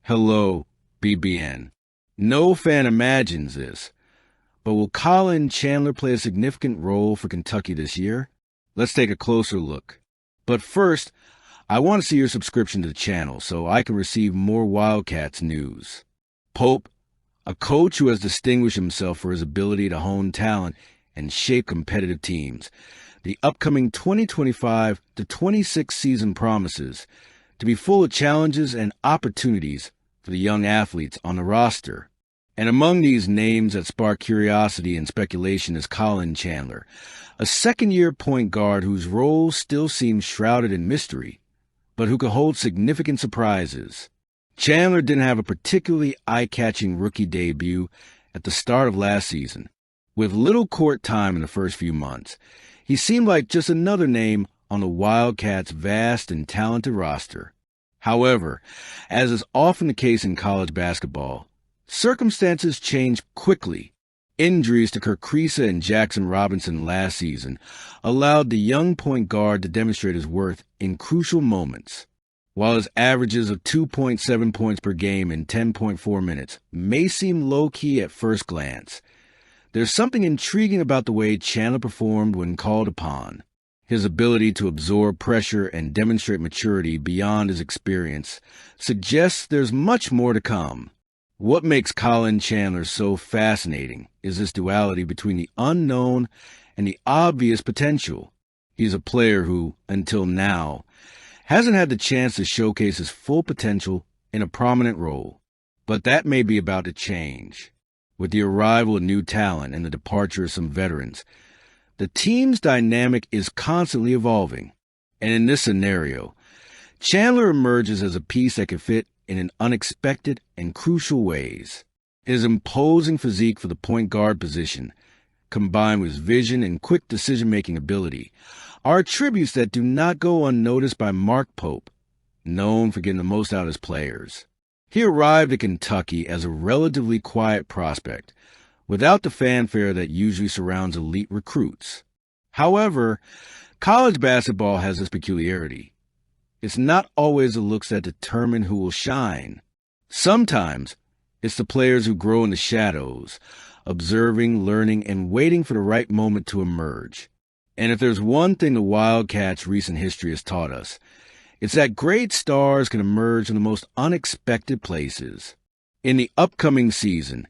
Hello, BBN. No fan imagines this, but will Collin Chandler play a significant role for Kentucky this year? Let's take a closer look. But first, I want to see your subscription to the channel so I can receive more Wildcats news. Pope, a coach who has distinguished himself for his ability to hone talent and shape competitive teams. The upcoming 2025 to 26 season promises to be full of challenges and opportunities for the young athletes on the roster. And among these names that spark curiosity and speculation is Collin Chandler, a second-year point guard whose role still seems shrouded in mystery, but who could hold significant surprises. Chandler didn't have a particularly eye-catching rookie debut at the start of last season. With little court time in the first few months, he seemed like just another name on the Wildcats' vast and talented roster. However, as is often the case in college basketball, circumstances change quickly. Injuries to Kirk Kriisa and Jackson Robinson last season allowed the young point guard to demonstrate his worth in crucial moments. While his averages of 2.7 points per game in 10.4 minutes may seem low-key at first glance, there's something intriguing about the way Chandler performed when called upon. His ability to absorb pressure and demonstrate maturity beyond his experience suggests there's much more to come. What makes Collin Chandler so fascinating is this duality between the unknown and the obvious potential. He's a player who, until now, hasn't had the chance to showcase his full potential in a prominent role. But that may be about to change. With the arrival of new talent and the departure of some veterans, the team's dynamic is constantly evolving. And in this scenario, Chandler emerges as a piece that can fit in an unexpected and crucial ways. His imposing physique for the point guard position, combined with his vision and quick decision-making ability, are attributes that do not go unnoticed by Mark Pope, known for getting the most out of his players. He arrived at Kentucky as a relatively quiet prospect, without the fanfare that usually surrounds elite recruits. However, college basketball has this peculiarity. It's not always the looks that determine who will shine. Sometimes, it's the players who grow in the shadows, observing, learning, and waiting for the right moment to emerge. And if there's one thing the Wildcats' recent history has taught us, it's that great stars can emerge from the most unexpected places. In the upcoming season,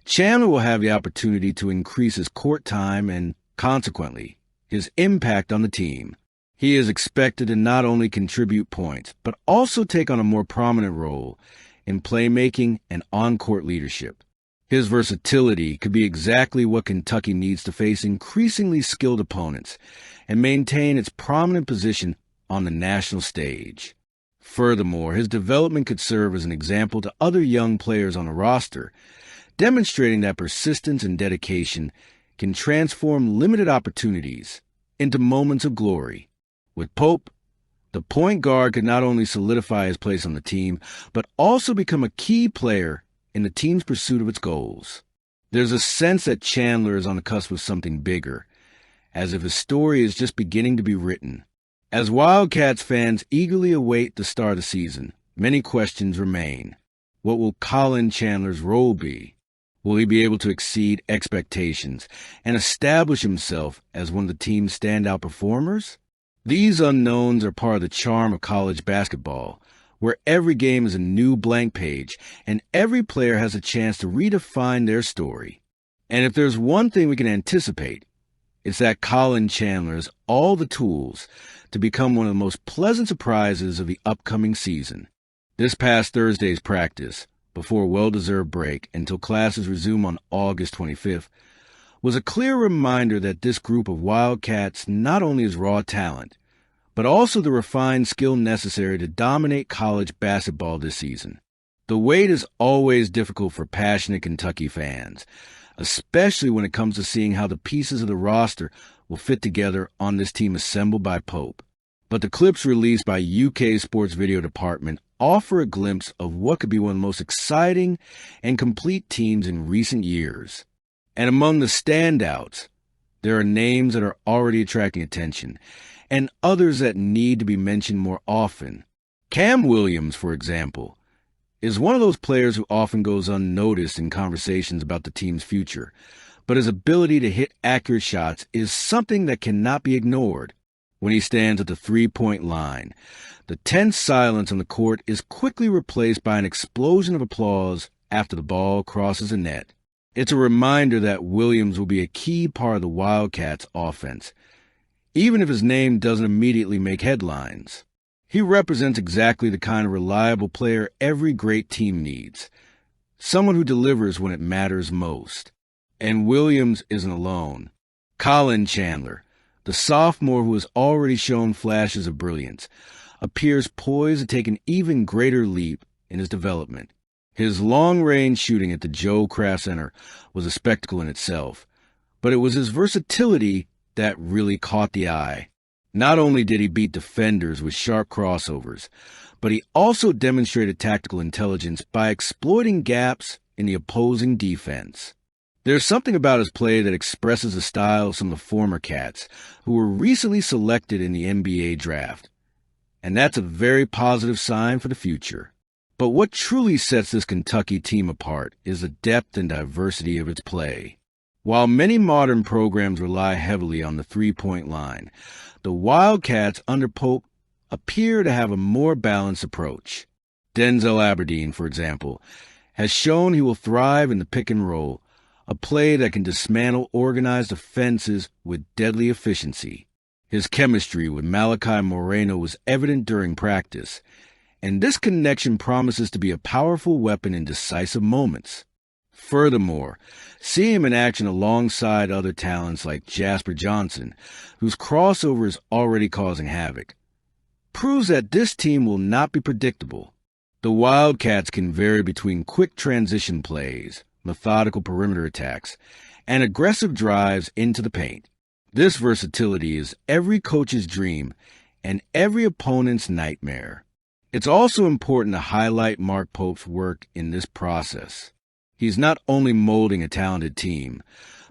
Chandler will have the opportunity to increase his court time and, consequently, his impact on the team. He is expected to not only contribute points, but also take on a more prominent role in playmaking and on-court leadership. His versatility could be exactly what Kentucky needs to face increasingly skilled opponents and maintain its prominent position on the national stage. Furthermore, his development could serve as an example to other young players on the roster, demonstrating that persistence and dedication can transform limited opportunities into moments of glory. With Pope, the point guard could not only solidify his place on the team, but also become a key player in the team's pursuit of its goals. There's a sense that Chandler is on the cusp of something bigger, as if his story is just beginning to be written. As Wildcats fans eagerly await the start of the season, many questions remain. What will Collin Chandler's role be? Will he be able to exceed expectations and establish himself as one of the team's standout performers? These unknowns are part of the charm of college basketball, where every game is a new blank page and every player has a chance to redefine their story. And if there's one thing we can anticipate, it's that Collin Chandler has all the tools to become one of the most pleasant surprises of the upcoming season. This past Thursday's practice, before a well-deserved break until classes resume on August 25th, was a clear reminder that this group of Wildcats not only is raw talent, but also the refined skill necessary to dominate college basketball this season. The wait is always difficult for passionate Kentucky fans, especially when it comes to seeing how the pieces of the roster will fit together on this team assembled by Pope. But the clips released by UK Sports Video Department offer a glimpse of what could be one of the most exciting and complete teams in recent years. And among the standouts, there are names that are already attracting attention, and others that need to be mentioned more often. Cam Williams, for example, is one of those players who often goes unnoticed in conversations about the team's future, but his ability to hit accurate shots is something that cannot be ignored. When he stands at the three-point line, the tense silence on the court is quickly replaced by an explosion of applause after the ball crosses the net. It's a reminder that Williams will be a key part of the Wildcats' offense, even if his name doesn't immediately make headlines. He represents exactly the kind of reliable player every great team needs, someone who delivers when it matters most. And Williams isn't alone. Collin Chandler, the sophomore who has already shown flashes of brilliance, appears poised to take an even greater leap in his development. His long-range shooting at the Joe Kraft Center was a spectacle in itself, but it was his versatility that really caught the eye. Not only did he beat defenders with sharp crossovers, but he also demonstrated tactical intelligence by exploiting gaps in the opposing defense. There's something about his play that expresses the style of some of the former Cats who were recently selected in the NBA draft. And that's a very positive sign for the future. But what truly sets this Kentucky team apart is the depth and diversity of its play. While many modern programs rely heavily on the three-point line, the Wildcats under Pope appear to have a more balanced approach. Denzel Aberdeen, for example, has shown he will thrive in the pick and roll, a play that can dismantle organized offenses with deadly efficiency. His chemistry with Malachi Moreno was evident during practice, and this connection promises to be a powerful weapon in decisive moments. Furthermore, seeing him in action alongside other talents like Jasper Johnson, whose crossover is already causing havoc, proves that this team will not be predictable. The Wildcats can vary between quick transition plays, methodical perimeter attacks, and aggressive drives into the paint. This versatility is every coach's dream and every opponent's nightmare. It's also important to highlight Mark Pope's work in this process. He's not only molding a talented team,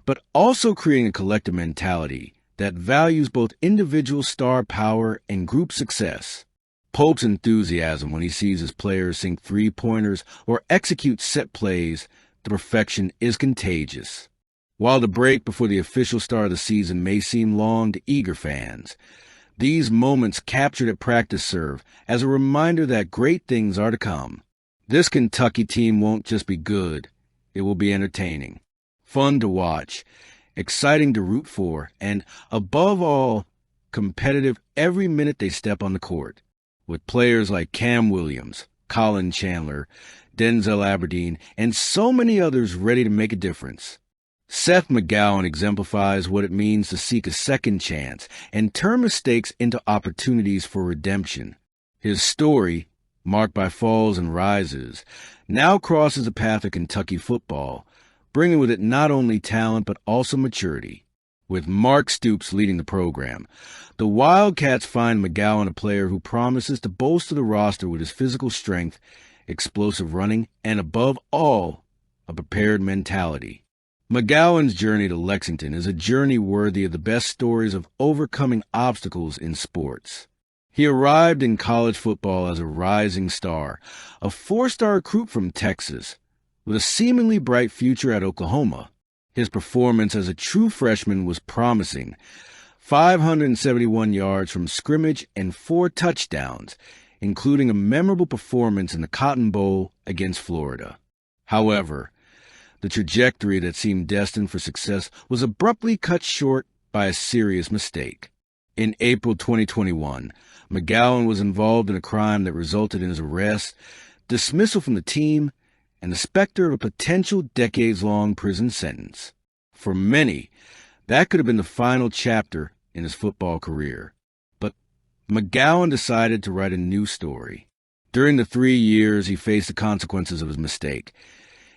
but also creating a collective mentality that values both individual star power and group success. Pope's enthusiasm when he sees his players sink three-pointers or execute set plays to perfection is contagious. While the break before the official start of the season may seem long to eager fans, these moments captured at practice serve as a reminder that great things are to come. This Kentucky team won't just be good, it will be entertaining, fun to watch, exciting to root for, and, above all, competitive every minute they step on the court. With players like Cam Williams, Collin Chandler, Denzel Aberdeen, and so many others ready to make a difference. Seth McGowan exemplifies what it means to seek a second chance and turn mistakes into opportunities for redemption. His story, marked by falls and rises, now crosses the path of Kentucky football, bringing with it not only talent but also maturity. With Mark Stoops leading the program, the Wildcats find McGowan a player who promises to bolster the roster with his physical strength, explosive running, and above all, a prepared mentality. McGowan's journey to Lexington is a journey worthy of the best stories of overcoming obstacles in sports. He arrived in college football as a rising star, a four-star recruit from Texas, with a seemingly bright future at Oklahoma. His performance as a true freshman was promising: 571 yards from scrimmage and 4 touchdowns, including a memorable performance in the Cotton Bowl against Florida. However, the trajectory that seemed destined for success was abruptly cut short by a serious mistake. In April 2021, McGowan was involved in a crime that resulted in his arrest, dismissal from the team, and the specter of a potential decades-long prison sentence. For many, that could have been the final chapter in his football career. But McGowan decided to write a new story. During the 3 years he faced the consequences of his mistake,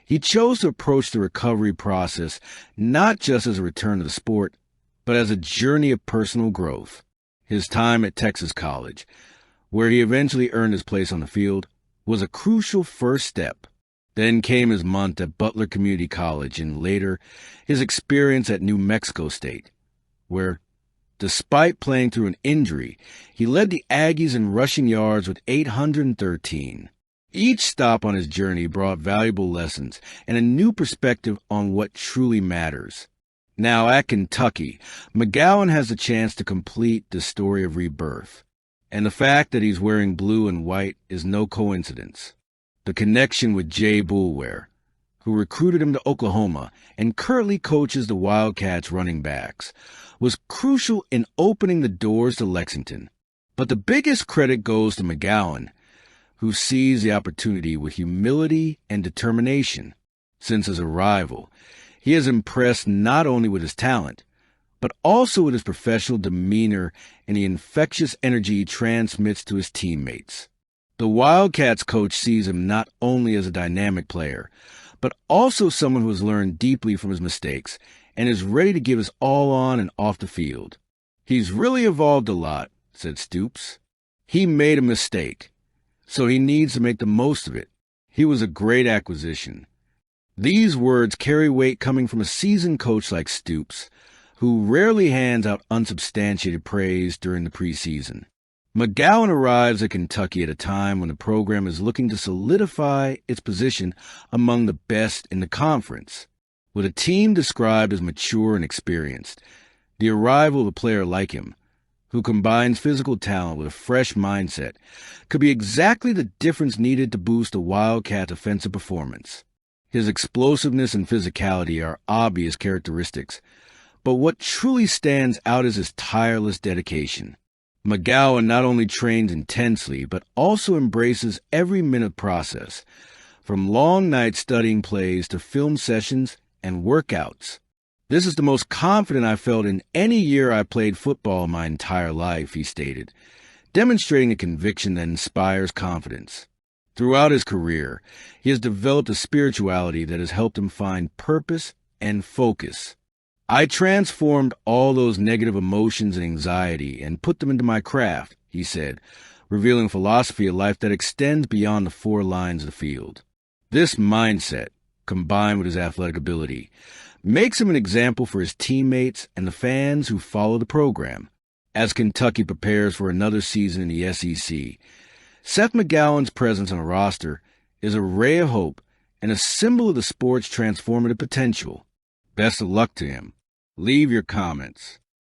he chose to approach the recovery process not just as a return to the sport, but as a journey of personal growth. His time at Texas College, where he eventually earned his place on the field, was a crucial first step. Then came his month at Butler Community College and later his experience at New Mexico State, where, despite playing through an injury, he led the Aggies in rushing yards with 813. Each stop on his journey brought valuable lessons and a new perspective on what truly matters. Now at Kentucky, McGowan has the chance to complete the story of rebirth. And the fact that he's wearing blue and white is no coincidence. The connection with Jay Boulware, who recruited him to Oklahoma and currently coaches the Wildcats running backs, was crucial in opening the doors to Lexington. But the biggest credit goes to McGowan, who sees the opportunity with humility and determination. Since his arrival, he has impressed not only with his talent, but also with his professional demeanor and the infectious energy he transmits to his teammates. The Wildcats coach sees him not only as a dynamic player, but also someone who has learned deeply from his mistakes and is ready to give his all on and off the field. "He's really evolved a lot," said Stoops. "He made a mistake, so he needs to make the most of it. He was a great acquisition." These words carry weight coming from a seasoned coach like Stoops, who rarely hands out unsubstantiated praise during the preseason. McGowan arrives at Kentucky at a time when the program is looking to solidify its position among the best in the conference. With a team described as mature and experienced, the arrival of a player like him, who combines physical talent with a fresh mindset, could be exactly the difference needed to boost the Wildcats' offensive performance. His explosiveness and physicality are obvious characteristics, but what truly stands out is his tireless dedication. McGowan not only trains intensely, but also embraces every minute process, from long nights studying plays to film sessions and workouts. "This is the most confident I've felt in any year I played football my entire life," he stated, demonstrating a conviction that inspires confidence. Throughout his career, he has developed a spirituality that has helped him find purpose and focus. "I transformed all those negative emotions and anxiety and put them into my craft," he said, revealing a philosophy of life that extends beyond the four lines of the field. This mindset, combined with his athletic ability, makes him an example for his teammates and the fans who follow the program. As Kentucky prepares for another season in the SEC, Seth McGowan's presence on the roster is a ray of hope and a symbol of the sport's transformative potential. Best of luck to him. Leave your comments.